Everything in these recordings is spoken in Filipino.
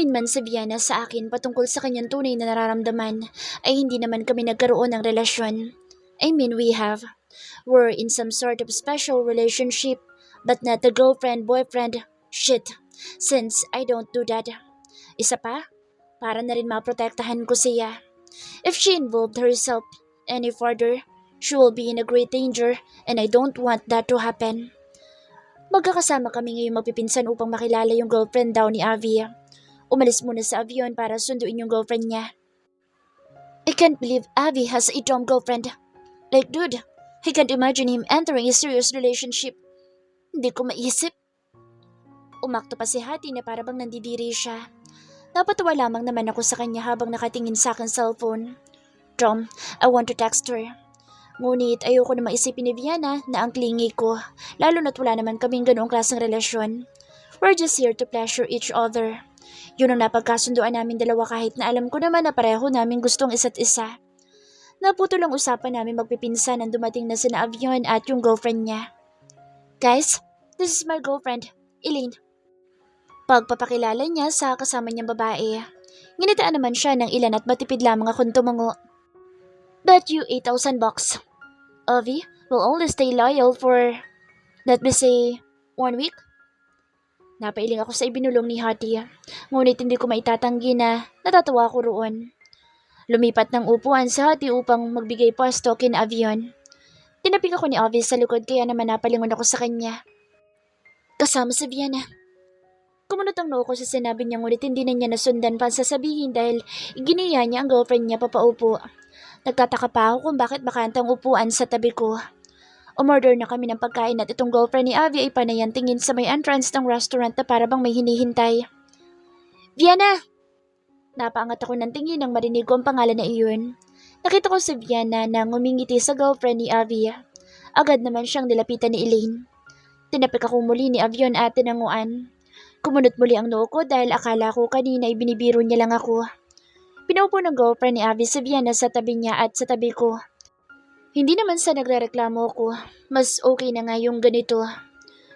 Umamin man si Viana sa akin patungkol sa kanyang tunay na nararamdaman, ay hindi naman kami nagkaroon ng relasyon. I mean, we have. We're in some sort of special relationship, but not the girlfriend-boyfriend shit, since I don't do that. Isa pa, para na rin maprotektahan ko siya. If she involved herself any further, she will be in a great danger and I don't want that to happen. Magkakasama kami ngayong magpipinsan upang makilala yung girlfriend daw ni Avi. Umalis muna sa avion para sunduin yung girlfriend niya. I can't believe Avi has a dumb girlfriend. Like dude, I can't imagine him entering a serious relationship. Hindi ko maisip. Umakto pa si Hati na parabang nandidiri siya. Napatawa lamang naman ako sa kanya habang nakatingin sa aking cellphone. Tom, I want to text her. Ngunit ayoko na maisipin ni Viana na ang klingi ko, lalo na't wala naman kaming ganoong klaseng relasyon. We're just here to pleasure each other. Yun ang napagkasunduan namin dalawa kahit na alam ko naman na pareho namin gustong isa't isa. Naputol ang usapan namin magpipinsan nang dumating na sina Avion at yung girlfriend niya. Guys, this is my girlfriend, Elaine. Pagpapakilala niya sa kasama niyang babae. Nginitaan naman siya ng ilan at matipid lamang akong tumango. Bet you 8,000 bucks. Avi will only stay loyal for, let me say, 1 week. Napailing ako sa ibinulong ni Hati, ngunit hindi ko maitatanggi na natatawa ko roon. Lumipat ng upuan sa Hati upang magbigay pwesto kin Avion. Tinapik ako ni Avi sa likod kaya naman napalingon ako sa kanya. Kasama si Viana. Kumunot ang noo ko sa sinabi niya ngunit hindi na niya nasundan pa sasabihin dahil iginiya niya ang girlfriend niya papaupo. Nagtataka pa ako kung bakit bakantang upuan sa tabi ko. Umorder na kami ng pagkain at itong girlfriend ni Avi ay panayan tingin sa may entrance ng restaurant na para bang may hinihintay. Viana! Napaangat ako ng tingin nang marinig ko ang pangalan na iyon. Nakita ko si Viana na ngumingiti sa girlfriend ni Avi. Agad naman siyang nilapitan ni Elaine. Tinapik ako muli ni Avion at tinanguan. Kumunot muli ang noo ko dahil akala ko kanina ay binibiro niya lang ako. Pinaupo ng girlfriend ni Avi si Viana sa tabi niya at sa tabi ko. Hindi naman sa nagrereklamo ko, mas okay na nga yung ganito.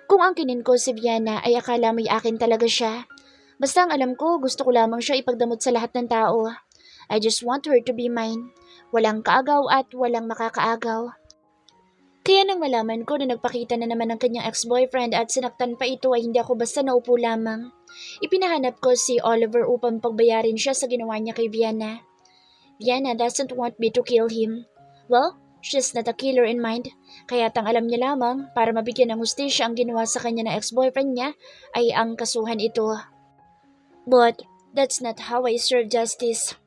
Kung ang kinin ko si Viana ay akala mo'y akin talaga siya. Basta ang alam ko, gusto ko lamang siya ipagdamot sa lahat ng tao. I just want her to be mine. Walang kaagaw at walang makakaagaw. Kaya nang malaman ko na nagpakita na naman ng kanyang ex-boyfriend at sinaktan pa ito ay hindi ako basta naupo lamang. Ipinahanap ko si Oliver upang pagbayarin siya sa ginawa niya kay Viana. Viana doesn't want me to kill him. Well, she's not a killer in mind. Kaya tang alam niya lamang para mabigyan ng hustisya ang ginawa sa kanya ng ex-boyfriend niya ay ang kasuhan ito. But that's not how I serve justice.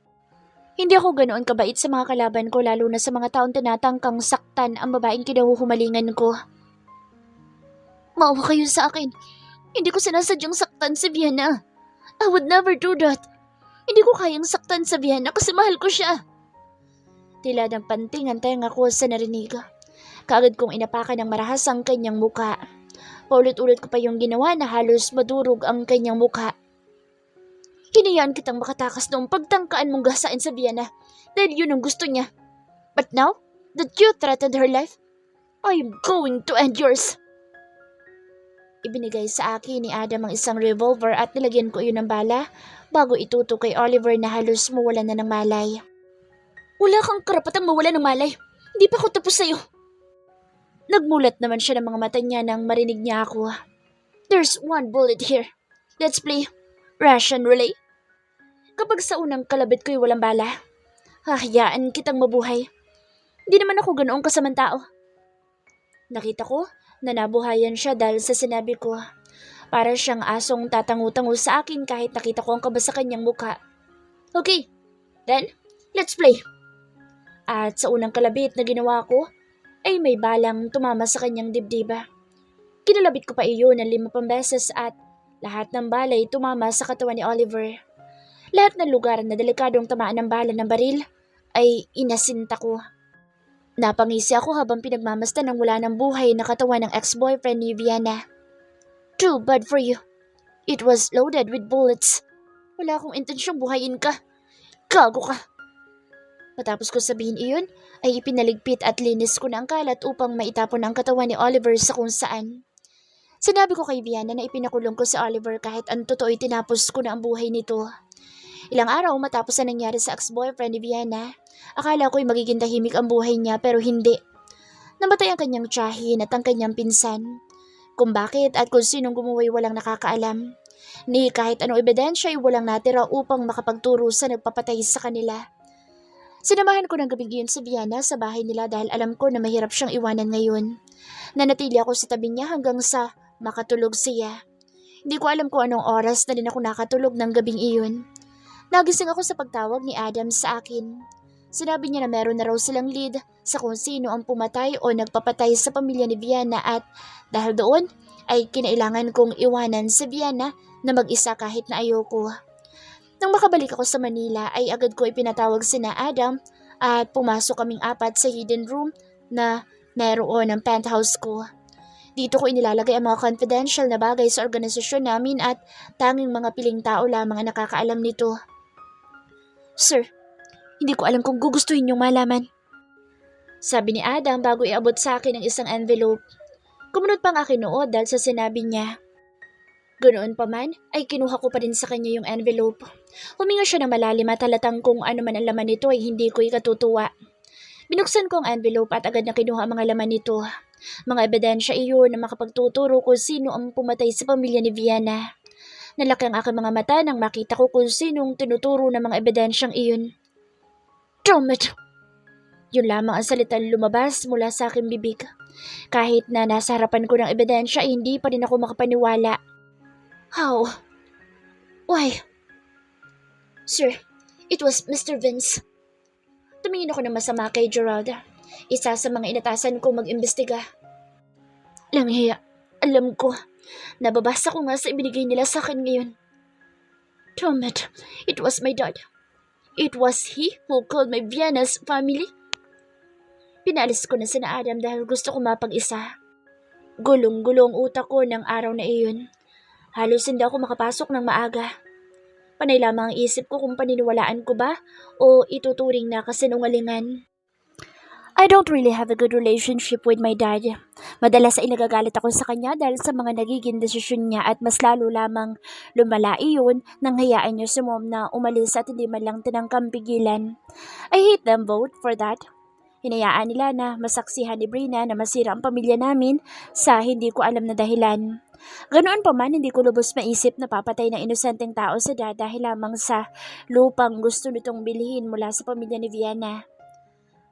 Hindi ako ganoon kabait sa mga kalaban ko lalo na sa mga taong tinatangkang saktan ang babaeng kinahuhumalingan ko. Maawa kayo sa akin. Hindi ko sinasadyang saktan si Viana. I would never do that. Hindi ko kayang saktan sa Viana kasi mahal ko siya. Tila ng pantingan tenga ko sa narinig. Kaagad kong inapakan ng marahas ang kanyang muka. Paulit-ulit ko pa yung ginawa na halos madurog ang kanyang muka. Hinayaan kitang makatakas noong pagtangkaan mong gasain sa Viana dahil yun ang gusto niya. But now that you threatened her life, I am going to end yours. Ibinigay sa akin ni Adam ang isang revolver at nilagyan ko iyon ng bala bago itutok kay Oliver na halos mawalan na ng malay. Wala kang karapatang mawalan ng malay. Hindi pa ako tapos sa'yo. Nagmulat naman siya ng mga mata niya nang marinig niya ako. There's one bullet here. Let's play Russian roulette. Kapag sa unang kalabit ko'y walang bala, hahayaan kitang mabuhay. Hindi naman ako ganoong kasamang tao. Nakita ko na nabuhayan siya dahil sa sinabi ko. Para siyang asong tatangu-tangu sa akin kahit nakita ko ang kaba sa kanyang mukha. Okay, then let's play. At sa unang kalabit na ginawa ko, ay may balang tumama sa kanyang dibdiba. Kinalabit ko pa iyon ng 5 beses at lahat ng balay tumama sa katawan ni Oliver. Lahat ng lugar na delikadong tamaan ng bala ng baril ay inasinta ko. Napangisi ako habang pinagmamasdan ng wala ng buhay na katawan ng ex-boyfriend ni Viana. Too bad for you. It was loaded with bullets. Wala akong intensyong buhayin ka. Gago ka. Matapos ko sabihin iyon, ay ipinaligpit at linis ko na ang kalat upang maitapon ang katawan ni Oliver sa kung saan. Sinabi ko kay Viana na ipinakulong ko si Oliver kahit ang totoo'y tinapos ko na ang buhay nito. Ilang araw matapos na nangyari sa ex-boyfriend ni Viana, akala ko'y magiging tahimik ang buhay niya pero hindi. Namatay ang kanyang tiyahin at ang kanyang pinsan. Kung bakit at kung sinong gumuwa'y walang nakakaalam. Ni kahit anong ebidensya ay walang natira upang makapagturo sa nagpapatay sa kanila. Sinamahan ko ng gabing iyon si Viana sa bahay nila dahil alam ko na mahirap siyang iwanan ngayon. Nanatili ako sa tabi niya hanggang sa makatulog siya. Hindi ko alam kung anong oras na din ako nakatulog ng gabing iyon. Nagising ako sa pagtawag ni Adam sa akin. Sinabi niya na meron na raw silang lead sa kung sino ang pumatay o nagpapatay sa pamilya ni Viana at dahil doon ay kinailangan kong iwanan si Viana na mag-isa kahit na ayoko. Nang makabalik ako sa Manila ay agad ko ipinatawag sina Adam at pumasok kaming apat sa hidden room na meron ng penthouse ko. Dito ko inilalagay ang mga confidential na bagay sa organisasyon namin at tanging mga piling tao lamang ang nakakaalam nito. Sir, hindi ko alam kung gugustuhin niyong malaman. Sabi ni Adam bago iabot sa akin ang isang envelope. Kumunot pang akin noo dahil sa sinabi niya. Ganoon pa man, ay kinuha ko pa rin sa kanya yung envelope. Huminga siya ng malalim at halatang kung ano man ang laman nito ay hindi ko ikatutuwa. Binuksan ko ang envelope at agad na kinuha ang mga laman nito. Mga ebidensya iyon na makapagtuturo kung sino ang pumatay sa pamilya ni Viana. Nalaki ang aking mga mata nang makita ko kung sinong tinuturo ng mga ebidensyang iyon. Damn it! Yun lamang ang salitang lumabas mula sa aking bibig. Kahit na nasa harapan ko ng ebidensya ay hindi pa rin ako makapaniwala. How? Why? Sir, it was Mr. Vince. Tumingin ako ng masama kay Gerald. Isa sa mga inatasan ko mag-imbestiga. Langhiya, alam ko. Nababasa ko nga sa ibinigay nila sa akin ngayon. Damn it, it was my dad. It was he who called my Viana's family. Pinalis ko na sina Adam dahil gusto ko mapag-isa. Gulong-gulong utak ko ng araw na iyon. Halos hindi ako makapasok ng maaga. Panay lamang ang isip ko kung paniniwalaan ko ba o ituturing na kasinungalingan. I don't really have a good relationship with my dad. Madalas ay nagagalit ako sa kanya dahil sa mga nagiging desisyon niya at mas lalo lamang lumala iyon nang hayaan niya si mom na umalis at hindi man lang tinangkang pigilan. I hate them both for that. Hinayaan nila na masaksihan ni Brina na masira ang pamilya namin sa hindi ko alam na dahilan. Ganoon pa man, hindi ko lubos maisip na papatay ng inosenteng tao si dad dahil lamang sa lupang gusto nitong bilhin mula sa pamilya ni Viana.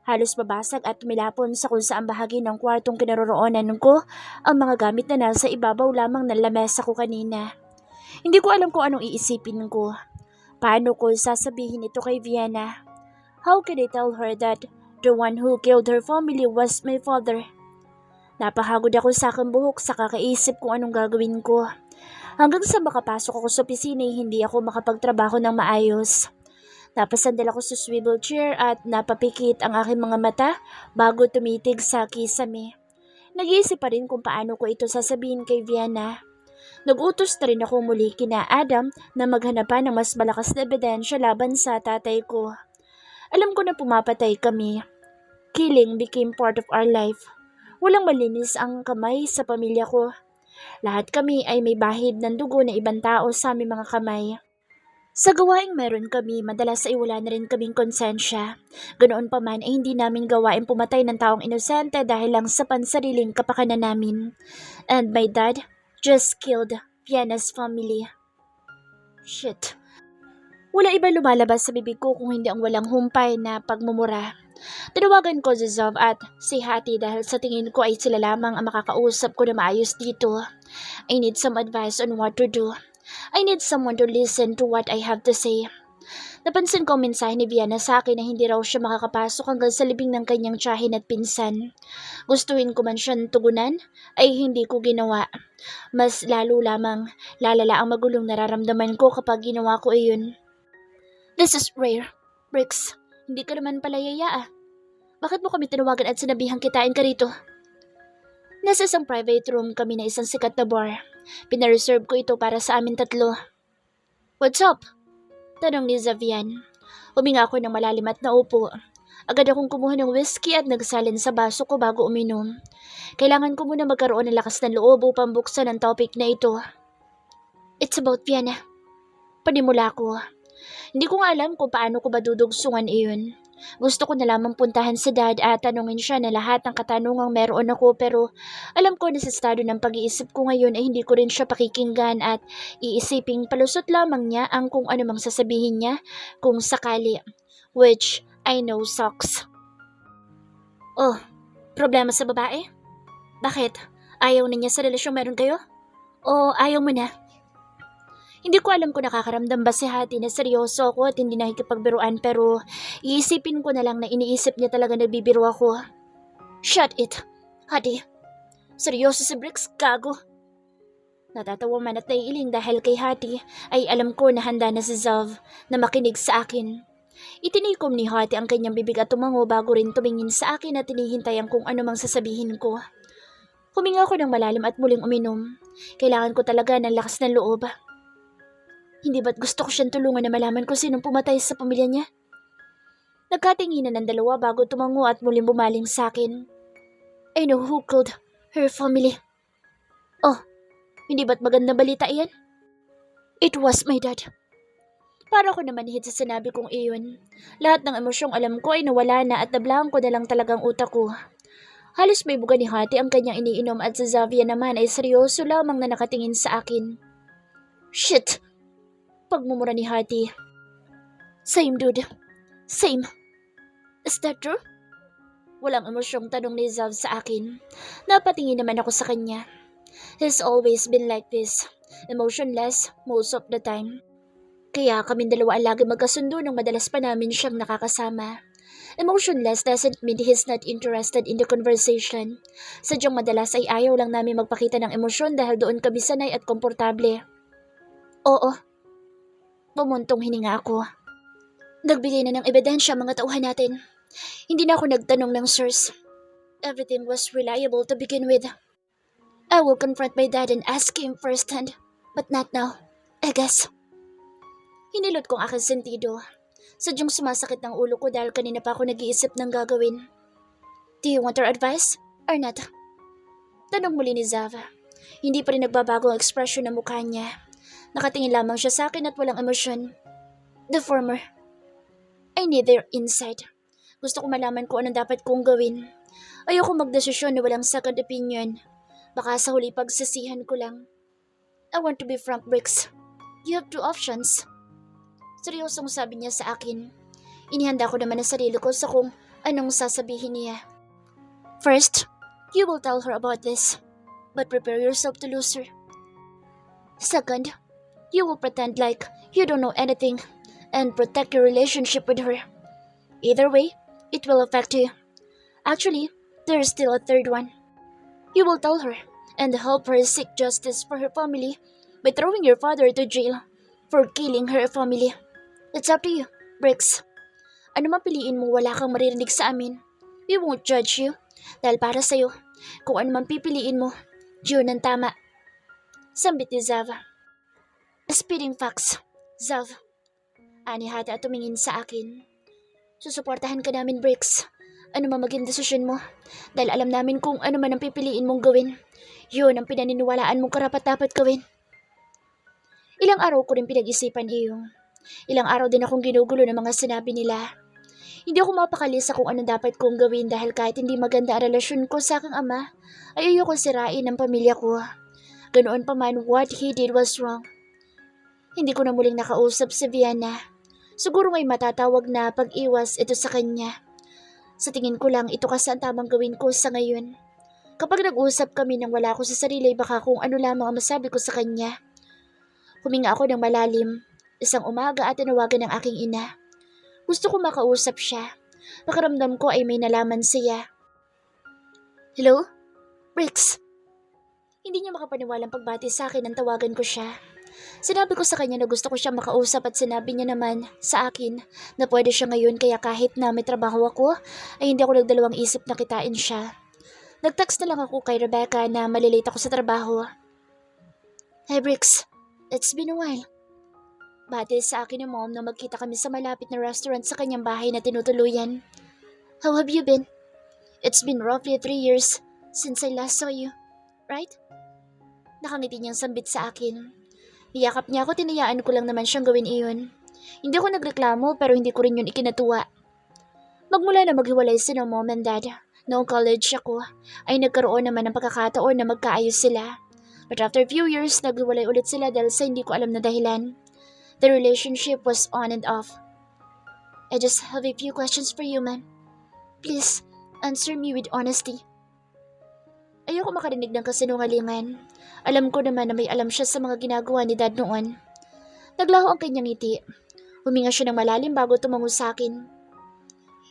Halos babasag at tumilapon sa kung saan bahagi ng kwartong kinaroroonan ko ang mga gamit na nasa ibabaw lamang ng lamesa ko kanina. Hindi ko alam kung anong iisipin ko. Paano ko sasabihin ito kay Viana? How can I tell her that the one who killed her family was my father? Napahagod ako sa aking buhok sa kakaisip kung anong gagawin ko. Hanggang sa makapasok ako sa opisina hindi ako makapagtrabaho ng maayos. Napasandal ako sa swivel chair at napapikit ang aking mga mata bago tumitig sa kisame. Nag-iisip pa rin kung paano ko ito sasabihin kay Viana. Nag-utos na rin ako muli kina Adam na maghanapan ng mas malakas na ebidensya laban sa tatay ko. Alam ko na pumapatay kami. Killing became part of our life. Walang malinis ang kamay sa pamilya ko. Lahat kami ay may bahid ng dugo na ibang tao sa aming mga kamay. Sa gawaing meron kami, madalas ay wala na rin kaming konsensya. Ganoon pa man ay hindi namin gawain pumatay ng taong inosente dahil lang sa pansariling kapakanan namin. And my dad just killed Viana's family. Shit. Wala iba lumalabas sa bibig ko kung hindi ang walang humpay na pagmumura. Tinawagan ko si Zov at si Hati dahil sa tingin ko ay sila lamang ang makakausap ko na maayos dito. I need some advice on what to do. I need someone to listen to what I have to say. Napansin ko mensahe ni Viana sa akin na hindi raw siya makakapasok hanggang sa libing ng kanyang tiyahin at pinsan. Gustuhin ko man siyang tugunan, ay hindi ko ginawa. Mas lalo lamang lalala ang magulong nararamdaman ko kapag ginawa ko iyon. This is rare, Bricks. Hindi ka naman pala yaya. Bakit mo kami tinawagan at sinabihang kitain ka rito? Nasa isang private room kami na isang sikat na bar. Pinareserve ko ito para sa amin tatlo. What's up? Tanong ni Zavian. Huminga ako ng malalim at naupo. Agad akong kumuha ng whiskey at nagsalin sa baso ko bago uminom. Kailangan ko muna magkaroon ng lakas ng loob upang buksan ang topic na ito. It's about Vienna. Panimula ko. Hindi ko nga alam kung paano ko ba dudugsungan iyon. Gusto ko na lamang puntahan si Dad at tanungin siya na lahat ng katanungang meron ako pero alam ko na sa estado ng pag-iisip ko ngayon ay hindi ko rin siya pakikinggan at iisiping palusot lamang niya ang kung ano mang sasabihin niya kung sakali. Which I know sucks. Oh, problema sa babae? Bakit? Ayaw na niya sa relasyong meron kayo? O ayaw mo na? Hindi ko alam kung nakakaramdam ba si Hati na seryoso ako at hindi nakikipagbiruan pero iisipin ko na lang na iniisip niya talaga nagbibiro ako. Shut it, Hati. Seryoso si Bricks, gago. Natatawa man at naiiling dahil kay Hati ay alam ko na handa na si Zav na makinig sa akin. Itinikom ni Hati ang kanyang bibig at tumango bago rin tumingin sa akin at tinihintayan kung ano mang sasabihin ko. Huminga ako ng malalim at muling uminom. Kailangan ko talaga ng lakas ng loob. Hindi ba't gusto ko siyang tulungan na malaman kung sinong pumatay sa pamilya niya? Nagkatinginan ng dalawa bago tumango at muling bumaling sa akin. I know who killed her family. Oh, hindi ba't magandang balita iyan? It was my dad. Para ko naman hit sa sinabi kong iyon. Lahat ng emosyong alam ko ay nawala na at nablaan ko na lang talagang utak ko. Halos may buga ni Hati ang kanyang iniinom at si Xavier naman ay seryoso lamang na nakatingin sa akin. Shit! Pagmumura ni Hati. Same dude. Same. Is that true? Walang emosyong tanong ni Zav sa akin. Napatingin naman ako sa kanya. He's always been like this. Emotionless most of the time. Kaya kaming dalawa ay lagi magkasundo nung madalas pa namin siyang nakakasama. Emotionless doesn't mean he's not interested in the conversation. Sadyang madalas ay ayaw lang namin magpakita ng emosyon dahil doon kami sanay at komportable. Oo. Bumuntong hininga ako. Nagbigay na ng ebidensya mga tauhan natin. Hindi na ako nagtanong ng source. Everything was reliable to begin with. I will confront my dad and ask him firsthand. But not now, I guess. Hinilot kong aking sentido. Sadyang sumasakit ng ulo ko dahil kanina pa ako nag-iisip ng gagawin. Do you want our advice or not? Tanong muli ni Zava. Hindi pa rin nagbabago ang ekspresyon ng mukha niya. Nakatingin lamang siya sa akin at walang emosyon. The former. I need their insight. Gusto ko malaman kung anong dapat kong gawin. Ayoko magdesisyon na walang second opinion. Baka sa huli pagsisihan ko lang. I want to be frank, Bricks. You have two options. Seryosong sabi niya sa akin. Inihanda ko naman ang sarili ko sa kung anong sasabihin niya. First, you will tell her about this. But prepare yourself to lose her. Second, you will pretend like you don't know anything and protect your relationship with her. Either way, it will affect you. Actually, there is still a third one. You will tell her and help her seek justice for her family by throwing your father to jail for killing her family. It's up to you, Bricks. Ano man piliin mo, wala kang maririnig sa amin. We won't judge you dahil para sa'yo, kung ano man pipiliin mo, yun ang tama. Sambit ni Zava. Speeding facts, Zav. Ani Hati at tumingin sa akin. Susuportahan ka namin, Bricks. Ano man maging desisyon mo, dahil alam namin kung ano man ang pipiliin mong gawin. Yun ang pinaniniwalaan mong karapat-dapat gawin. Ilang araw ko rin pinag-isipan iyong. Ilang araw din akong ginugulo ng mga sinabi nila. Hindi ako mapakali sa kung ano dapat kong gawin dahil kahit hindi maganda ang relasyon ko sa aking ama, ay ayokong sirain ang pamilya ko. Ganoon pa man, what he did was wrong. Hindi ko na muling nakausap si Vienna. Siguro may matatawag na pag-iwas ito sa kanya. Sa tingin ko lang, ito kasi ang tamang gawin ko sa ngayon. Kapag nag-usap kami nang wala ko sa sarili, baka kung ano lamang ang masabi ko sa kanya. Huminga ako ng malalim. Isang umaga at tinawagan ng aking ina. Gusto ko makausap siya. Pakiramdam ko ay may nalaman siya. Hello? Bricks? Hindi niya makapaniwalang pagbati sa akin nang tawagan ko siya. Sinabi ko sa kanya na gusto ko siya makausap at sinabi niya naman sa akin na pwede siya ngayon kaya kahit na may trabaho ako ay hindi ako nagdalawang isip na kitain siya. Nag-text na lang ako kay Rebecca na malilate ako sa trabaho. Hey Bricks, it's been a while. Bati sa akin ni Mom na magkita kami sa malapit na restaurant sa kanyang bahay na tinutuluyan. How have you been? It's been roughly 3 years since I last saw you, right? Nakangiti niyang sambit sa akin. Niyakap niya ako, tinayaan ko lang naman siyang gawin iyon. Hindi ko nagreklamo pero hindi ko rin yun ikinatuwa. Magmula na maghiwalay sila mom and dad, noong college ako, ay nagkaroon naman ng pagkakataon na magkaayos sila. But after a few years, naghiwalay ulit sila dahil sa hindi ko alam na dahilan. The relationship was on and off. I just have a few questions for you, man. Please, answer me with honesty. Ayoko makarinig ng kasinungalingan. Alam ko naman na may alam siya sa mga ginagawa ni Dad noon. Naglaho ang kanyang ngiti. Huminga siya ng malalim bago tumango sa akin.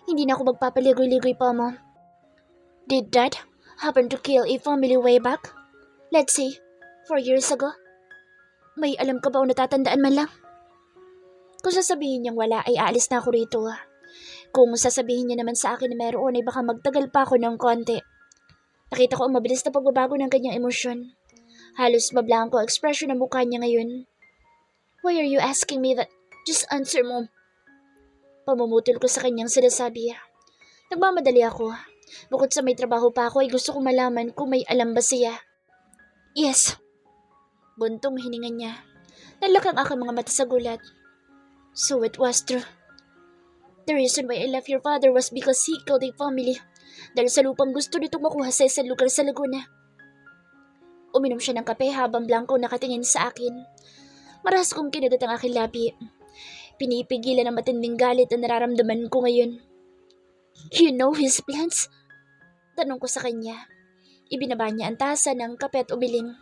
Hindi na ako magpapaligoy-ligoy pa mo. Did Dad happen to kill a family way back? Let's say, 4 years ago? May alam ka ba o natatandaan man lang? Kung sasabihin niyang wala ay aalis na ako rito. Kung sasabihin niya naman sa akin na meron ay baka magtagal pa ako ng konti. Nakita ko ang mabilis na pagbabago ng kanyang emosyon. Halos mablangko ang ekspresyon ng mukha niya ngayon. Why are you asking me that? Just answer, Mom. Pamumutol ko sa kanyang sinasabi. Nagmamadali ako. Bukod sa may trabaho pa ako ay gusto ko malaman kung may alam ba siya. Yes. Buntong hininga niya. Nalak ang aking mga mata sa gulat. So it was true. The reason why I left your father was because he killed a family. Dahil sa lupang gusto nitong makuha sa isang lugar sa Laguna. Uminom siya ng kape habang blanco nakatingin sa akin. Marahas kong kinagat ang aking labi. Pinipigilan ang matinding galit na nararamdaman ko ngayon. You know his plans? Tanong ko sa kanya. Ibinaba niya ang tasa ng kape at umiling.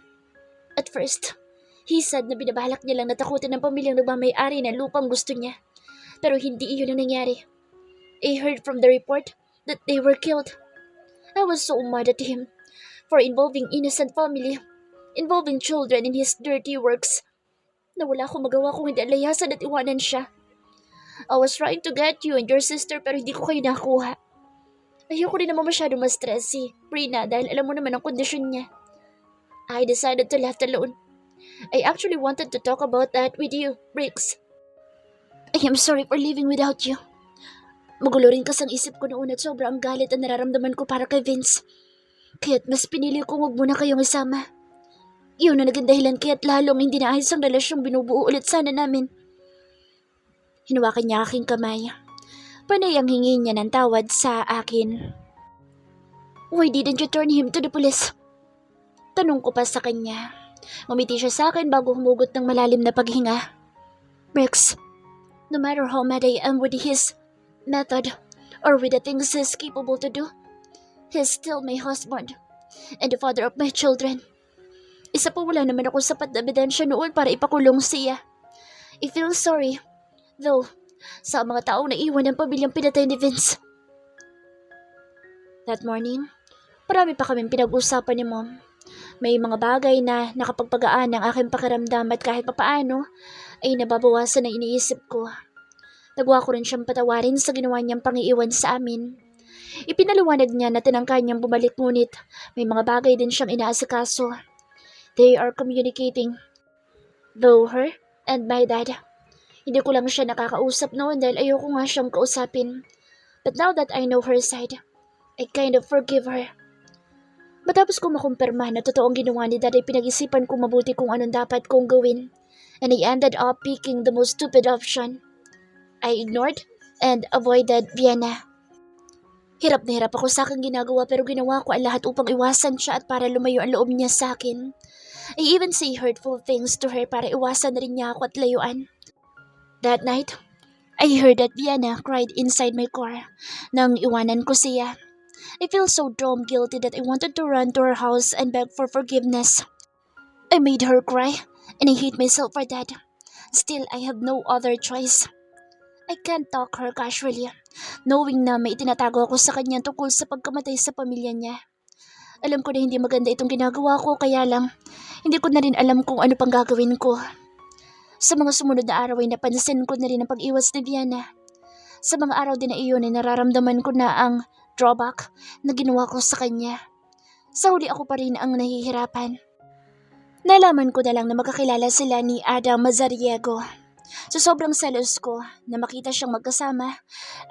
At first, he said na binabalak niya lang natakutin ng pamilyang nagmamay-ari ng lupang gusto niya. Pero hindi iyon ang nangyari. I heard from the report that they were killed. I was so mad at him for involving innocent family, involving children in his dirty works, na wala akong magawa kung hindi alayasan at iwanan siya. I was trying to get you and your sister pero hindi ko kayo nakuha. Ayoko rin naman masyado ma-stress si Brina dahil alam mo naman ang kondisyon niya. I decided to left alone. I actually wanted to talk about that with you, Briggs. I am sorry for leaving without you. Magulo rin kasang isip ko noon at sobra ang galit na nararamdaman ko para kay Vince. Kaya't mas pinili kong huwag muna kayong isama. Iyon na naging dahilan kaya't lalong hindi naayos ang relasyong binubuo ulit sana namin. Hinawakan niya aking kamay. Panay ang hingi niya ng tawad sa akin. Why didn't you turn him to the police? Tanong ko pa sa kanya. Ngumiti siya sa akin bago humugot ng malalim na paghinga. Rex, no matter how mad I am with his method or with the things he's capable to do, he's still my husband and the father of my children. Isa pa wala naman ako sapat na ebidensya noon para ipakulong siya. I feel sorry, though, sa mga taong naiwan ng pamilyang pinatay ni Vince. That morning, marami pa kaming pinag-usapan ni Mom. May mga bagay na nakapagpagaan ng aking pakiramdam at kahit papaano ay nababawasan na iniisip ko. Nagawa ko rin siyang patawarin sa ginawa niyang pangiiwan sa amin. Ipinaliwanag niya na tinangka niyang bumalik ngunit may mga bagay din siyang inaasikaso. They are communicating. Though her and my dad. Hindi ko lang siya nakakausap noon dahil ayoko nga siyang kausapin. But now that I know her side, I kind of forgive her. Matapos ko makumpirma na totoong ginawa ni Dad ay pinag-isipan kong mabuti kung anong dapat kong gawin. And I ended up picking the most stupid option. I ignored and avoided Vienna. Hirap na hirap ako sa aking ginagawa pero ginawa ko ang lahat upang iwasan siya at para lumayo ang loob niya sa akin. I even say hurtful things to her para iwasan na rin niya ako at layuan. That night, I heard that Vienna cried inside my car nang iwanan ko siya. I feel so damn guilty that I wanted to run to her house and beg for forgiveness. I made her cry and I hate myself for that. Still, I have no other choice. I can't talk her casually, knowing na may itinatago ako sa kanya tungkol sa pagkamatay sa pamilya niya. Alam ko na hindi maganda itong ginagawa ko kaya lang, hindi ko na rin alam kung ano pang gagawin ko. Sa mga sumunod na araw ay napansin ko na rin ang pag-iwas ni Vienna. Sa mga araw din na iyon ay nararamdaman ko na ang drawback na ginawa ko sa kanya. Sa huli ako pa rin ang nahihirapan. Nalaman ko na lang na magkakilala sila ni Adam Mazariego. Sa sobrang selos ko na makita siyang magkasama,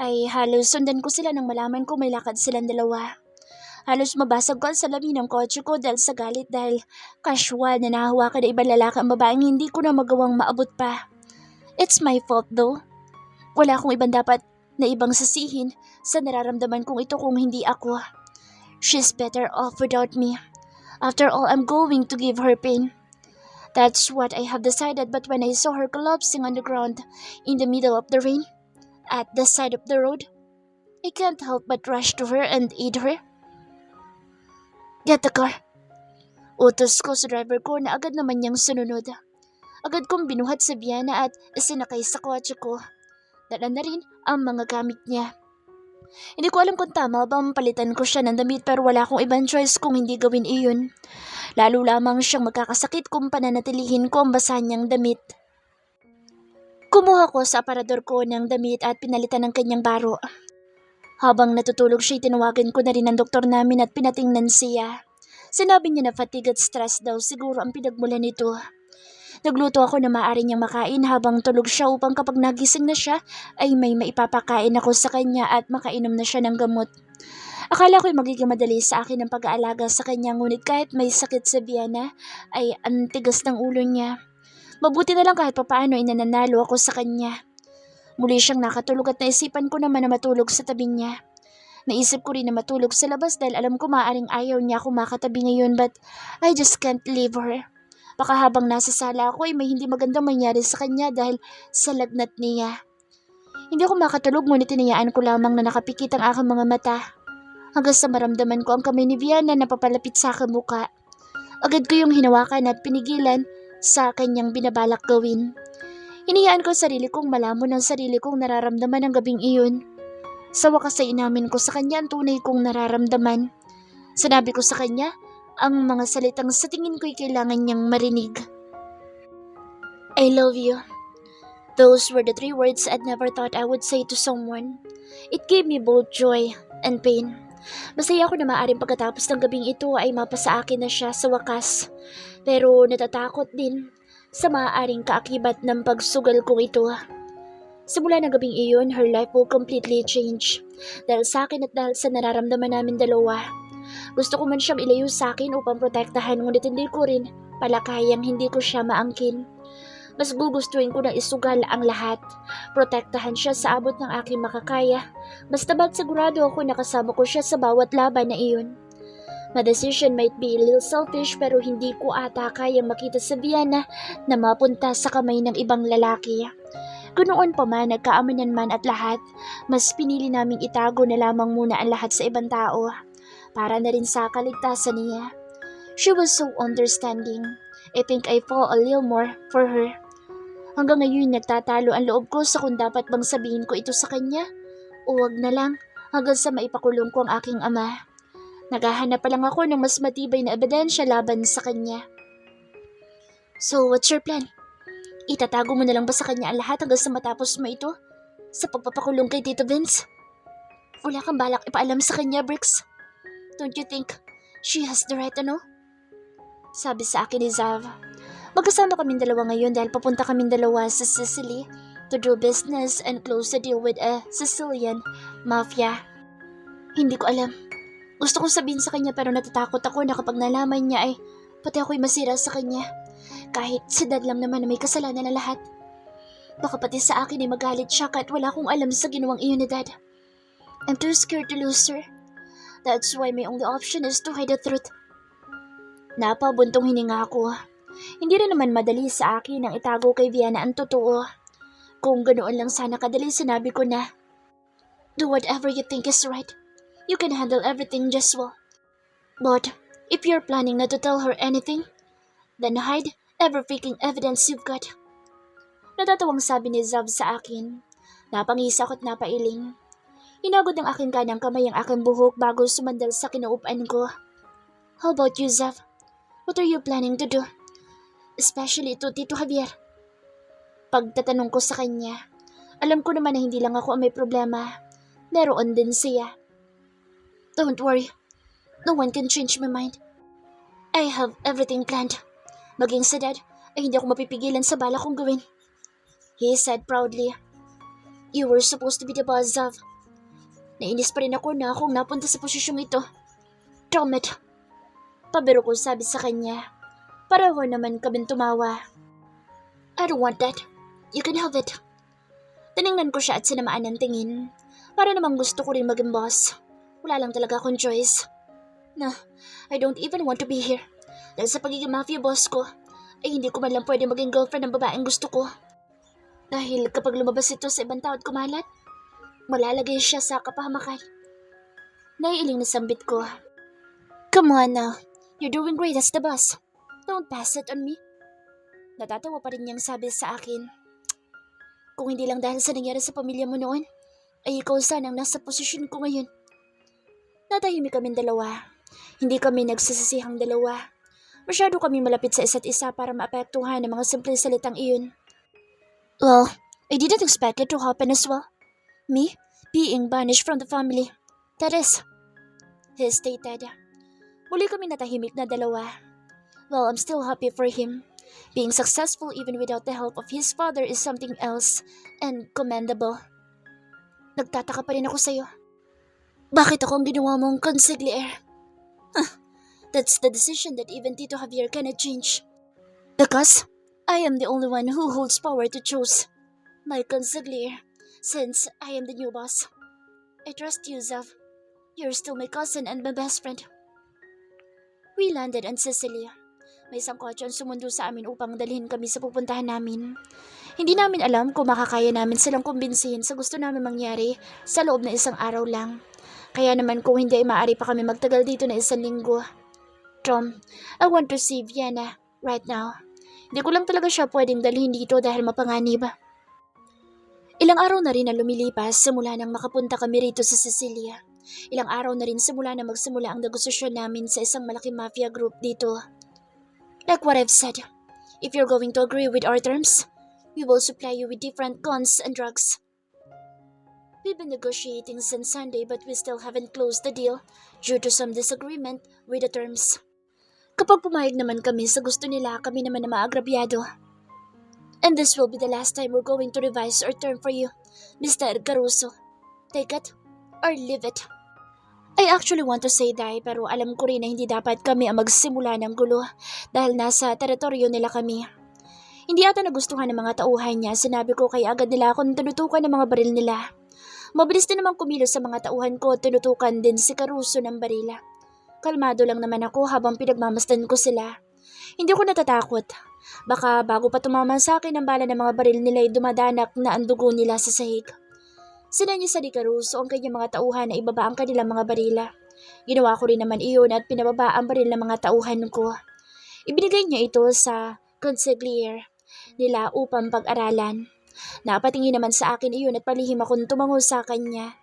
ay halos sundan ko sila nang malaman ko may lakad silang dalawa. Halos mabasag ko ang salamin ng kotse ko dahil sa galit dahil casual na nahawakan na ibang lalaki ang babaeng hindi ko na magawang maabot pa. It's my fault though. Wala akong ibang dapat na ibang sasihin sa nararamdaman kong ito kung hindi ako. She's better off without me. After all, I'm going to give her pain. That's what I have decided, but when I saw her collapsing on the ground in the middle of the rain, at the side of the road, I can't help but rush to her and aid her. Get the car. Utos ko sa driver ko na agad naman niyang sununod. Agad kong binuhat sa biyana at isinakay sa kotse ko. Dala na rin ang mga gamit niya. Hindi ko alam kung tama ba palitan ko siya ng damit pero wala akong ibang choice kung hindi gawin iyon. Lalo lamang siyang magkakasakit kung pananatilihin ko ang basa niyang damit. Kumuha ko sa aparador ko ng damit at pinalitan ng kanyang baro. Habang natutulog siya, tinawagan ko na rin ang doktor namin at pinatingnan siya. Sinabi niya na fatigue at stress daw siguro ang pinagmulan nito. Nagluto ako na maaari niyang makain habang tulog siya upang kapag nagising na siya ay may maipapakain ako sa kanya at makainom na siya ng gamot. Akala ko'y magiging madali sa akin ang pag-aalaga sa kanya ngunit kahit may sakit sa biyana ay ang tigas ng ulo niya. Mabuti na lang kahit papaano inananalo ako sa kanya. Muli siyang nakatulog at naisipan ko naman na matulog sa tabi niya. Naisip ko rin na matulog sa labas dahil alam ko maaaring ayaw niya ako makatabi ngayon but I just can't leave her. Baka habang nasa sala ako ay may hindi magandang mangyari sa kanya dahil sa lagnat niya. Hindi ako makatulog ngunit tinayaan ko lamang na nakapikit ang aking mga mata. Hanggang sa maramdaman ko ang kamay ni Viana na papalapit sa aking muka. Agad ko yung hinawakan at pinigilan sa kanyang binabalak gawin. Hinayaan ko sarili kong malamon ang sarili kong nararamdaman ng gabing iyon. Sa wakas ay inamin ko sa kanya ang tunay kong nararamdaman. Sinabi ko sa kanya ang mga salitang sa tingin ko'y kailangan niyang marinig. I love you. Those were the 3 words I'd never thought I would say to someone. It gave me both joy and pain. Masaya ako na maaaring pagkatapos ng gabing ito ay mapasa akin na siya sa wakas. Pero natatakot din sa maaaring kaakibat ng pagsugal kong ito. Simula ng gabing iyon, her life will completely change. Dahil sa akin at dahil sa nararamdaman namin dalawa. Gusto ko man siyang ilayo sa akin upang protektahan ngunit hindi ko rin palakayang hindi ko siya maangkin. Mas gugustuhin ko na isugal ang lahat. Protektahan siya sa abot ng aking makakaya. Basta ba't sigurado ako nakasama ko siya sa bawat laban na iyon. My decision might be a little selfish pero hindi ko ata kayang makita sa Viana na mapunta sa kamay ng ibang lalaki. Ganoon pa man, nagkaamanan man at lahat, mas pinili naming itago na lamang muna ang lahat sa ibang tao. Para na rin sa kaligtasan niya. She was so understanding. I think I fall a little more for her. Hanggang ngayon nagtatalo ang loob ko sa kung dapat bang sabihin ko ito sa kanya o wag na lang hanggang sa maipakulong ko ang aking ama. Naghahanap pa lang ako ng mas matibay na ebidensya laban sa kanya. So what's your plan? Itatago mo na lang ba sa kanya ang lahat hanggang sa matapos mo ito? Sa pagpapakulong kay Tito Vince? Wala kang balak ipaalam sa kanya, Bricks? Don't you think she has the right to know? Sabi sa akin ni Zav. Magkasama kaming dalawa ngayon dahil papunta kaming dalawa sa Sicily to do business and close a deal with a Sicilian mafia. Hindi ko alam. Gusto kong sabihin sa kanya pero natatakot ako na kapag nalaman niya ay pati ako'y masira sa kanya. Kahit si Dad lang naman na may kasalanan na lahat. Baka pati sa akin ay magalit siya kahit wala akong alam sa ginawang iyon ni Dad. I'm too scared to lose her. That's why my only option is to hide the truth. Napabuntong hininga ako. Hindi rin naman madali sa akin ang itago kay Viana ang totoo. Kung ganoon lang sana kadali, sinabi ko na, do whatever you think is right. You can handle everything just well. But if you're planning not to tell her anything, then hide every freaking evidence you've got. Natatawang sabi ni Zav sa akin. Napangisa ko't napailing. Inagod ng aking kanang kamay ang aking buhok bago sumandal sa kinaupan ko. How about you, Zav? What are you planning to do? Especially to Tito Javier. Pagtatanong ko sa kanya, alam ko naman na hindi lang ako ang may problema. Meron din siya. Don't worry. No one can change my mind. I have everything planned. Maging sa Dad ay hindi ako mapipigilan sa bala kong gawin. he said proudly. You were supposed to be the boss of. Nainis pa rin ako na akong napunta sa posisyong ito. Damn it. Pabiro ko sabi sa kanya. Pareho naman kaming tumawa. I don't want that. You can have it. Tiningnan ko siya at sinamaan ng tingin. Para namang gusto ko rin maging boss. Wala lang talaga akong choice. No, I don't even want to be here. Dahil sa pagiging mafia boss ko, ay hindi ko man lang pwede maging girlfriend ng babaeng gusto ko. Dahil kapag lumabas ito sa ibang tao at kumalat, malalagay siya sa kapahamakan. Naiiling na sambit ko. Come on now, you're doing great as the boss. Don't pass it on me. Natatawa pa rin niyang sabi sa akin. Kung hindi lang dahil sa nangyari sa pamilya mo noon, ay ikaw sanang nasa posisyon ko ngayon. Natahimik kaming dalawa. Hindi kami nagsasasihang dalawa. Masyado kami malapit sa isa't isa para maapektuhan ng mga simpleng salitang iyon. Well, I didn't expect it to happen as well. Me, being banished from the family. That is, he stated. Muli kami natahimik na dalawa. Well, I'm still happy for him. Being successful even without the help of his father is something else and commendable. Nagtataka pa rin ako sa'yo. Bakit ako ang ginawa mong consigliere? That's the decision that even Tito Javier cannot change. Because I am the only one who holds power to choose my consigliere since I am the new boss. I trust you, Zav. You're still my cousin and my best friend. We landed in Sicily. May isang kotse ang sumundo sa amin upang dalhin kami sa pupuntahan namin. Hindi namin alam kung makakaya namin silang kumbinsihin sa gusto namin mangyari sa loob ng isang araw lang. Kaya naman kung hindi ay maaari pa kami magtagal dito na 1 linggo. Tom, I want to see Vienna right now. Hindi ko lang talaga siya pwedeng dalhin dito dahil mapanganib. Ilang araw na rin na lumilipas simula nang makapunta kami rito sa Sicilia. Ilang araw na rin simula na magsimula ang negosasyon namin sa isang malaking mafia group dito. Like what I've said, if you're going to agree with our terms, we will supply you with different guns and drugs. We've been negotiating since Sunday but we still haven't closed the deal due to some disagreement with the terms. Kapag pumayag naman kami sa gusto nila, kami naman na maagrabyado. And this will be the last time we're going to revise our term for you, Mr. Caruso. Take it or leave it. I actually want to say die pero alam ko rin na hindi dapat kami ang magsimula ng gulo dahil nasa teritoryo nila kami. Hindi ata nagustuhan ng mga tauhan niya, sinabi ko kaya agad nila akong tinutukan ng mga baril nila. Mabilis din naman kumilos sa mga tauhan ko, tinutukan din si Caruso ng barila. Kalmado lang naman ako habang pinagmamasdan ko sila. Hindi ko natatakot. Baka bago pa tumaman sa akin ang bala ng mga baril nila ay dumadanak na ang dugo nila sa sahig. Sinanyisa ni Caruso ang kanyang mga tauhan na ibaba ang kanilang mga barila. Ginawa ko rin naman iyon at pinababa ang baril ng mga tauhan ko. Ibinigay niya ito sa consigliere nila upang pag-aralan. Napatingin naman sa akin iyon at palihim akong tumango sa kanya.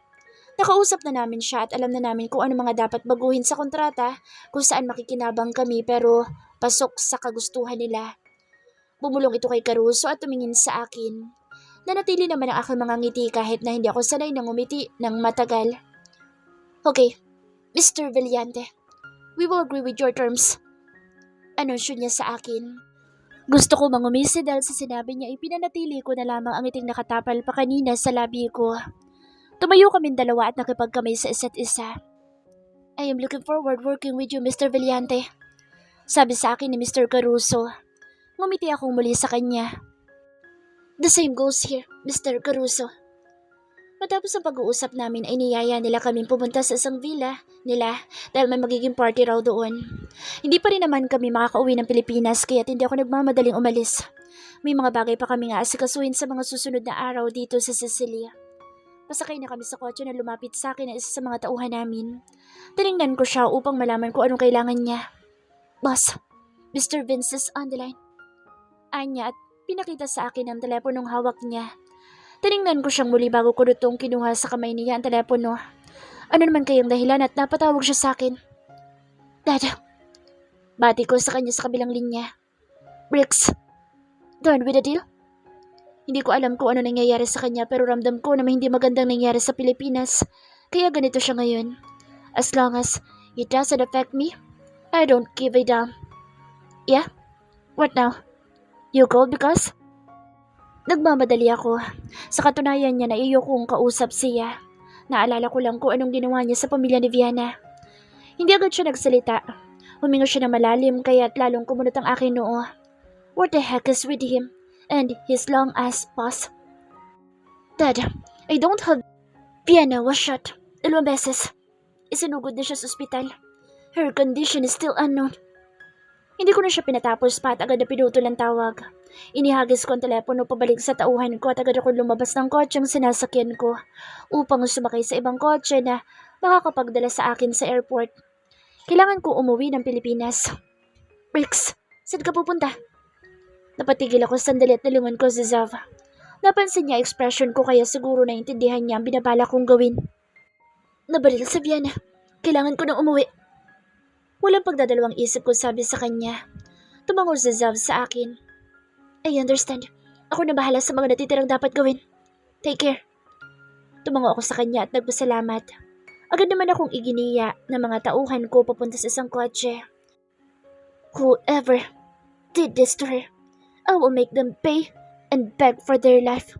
Nakausap na namin siya at alam na namin kung ano mga dapat baguhin sa kontrata, kung saan makikinabang kami pero pasok sa kagustuhan nila. Bumulong ito kay Caruso at tumingin sa akin. Nanatili naman ang aking mga ngiti kahit na hindi ako sanay ng umiti ng matagal. Okay, Mr. Valiante, we will agree with your terms. Anunsyo niya sa akin. Gusto ko mangumisi dahil sa sinabi niya ipinanatili ko na lamang ang iting nakatapal pa kanina sa labi ko. Tumayo kaming dalawa at nakipagkamay sa isa't isa. I am looking forward working with you, Mr. Valiante. Sabi sa akin ni Mr. Caruso. Ngumiti akong muli sa kanya. The same goes here, Mr. Caruso. Matapos ang pag-uusap namin ay niyaya nila kaming pumunta sa isang villa nila dahil may magiging party raw doon. Hindi pa rin naman kami makakauwi ng Pilipinas kaya hindi ako nagmamadaling umalis. May mga bagay pa kami nga asikasuhin sa mga susunod na araw dito sa Sicilia. Pasakay na kami sa kotse na lumapit sa akin na isa sa mga tauhan namin. Tiningnan ko siya upang malaman ko anong kailangan niya. Boss, Mr. Vince is on the line. Anya at pinakita sa akin ang teleponong hawak niya. Tiningnan ko siyang muli bago ko nitong kinuha sa kamay niya ang telepono. Ano naman kayang dahilan at napatawag siya sa akin? Dad, bati ko sa kanya sa kabilang linya. Bricks, done with the deal? Hindi ko alam kung ano nangyayari sa kanya pero ramdam ko na may hindi magandang nangyayari sa Pilipinas. Kaya ganito siya ngayon. As long as it doesn't affect me, I don't give a damn. Yeah? What now? You called because? Nagmamadali ako. Sa katunayan niya na iyo kong kausap siya. Naalala ko lang kung anong ginawa niya sa pamilya ni Viana. Hindi agad siya nagsalita. Huminga siya na malalim kaya't lalong kumunot ang aking noo. What the heck is with him? And his long ass paws. Dad, I don't have... Viana was shot. 2 beses. Isinugod na siya sa ospital. Her condition is still unknown. Hindi ko na siya pinatapos pa at agad na pinutol ang tawag. Inihagis ko ang telepono pabalik sa tauhan ko at agad ako lumabas ng kotseng sinasakyan ko upang sumakay sa ibang kotse na makakapagdala sa akin sa airport. Kailangan ko umuwi ng Pilipinas. Rix, saan ka pupunta? Napatigil ako sandali at nalungan ko si Zav. Napansin niya ekspresyon ko kaya siguro naintindihan niya ang binabala kong gawin. Nabaril sa Viana. Kailangan ko nang umuwi. Walang pagdadalawang isip ko sabi sa kanya. Tumango si Zav sa akin. I understand. Ako na bahala sa mga natitirang dapat gawin. Take care. Tumango ako sa kanya at nagpasalamat. Agad naman akong iginiya ng mga tauhan ko papunta sa isang kotse. Whoever did this to her, I will make them pay and beg for their life.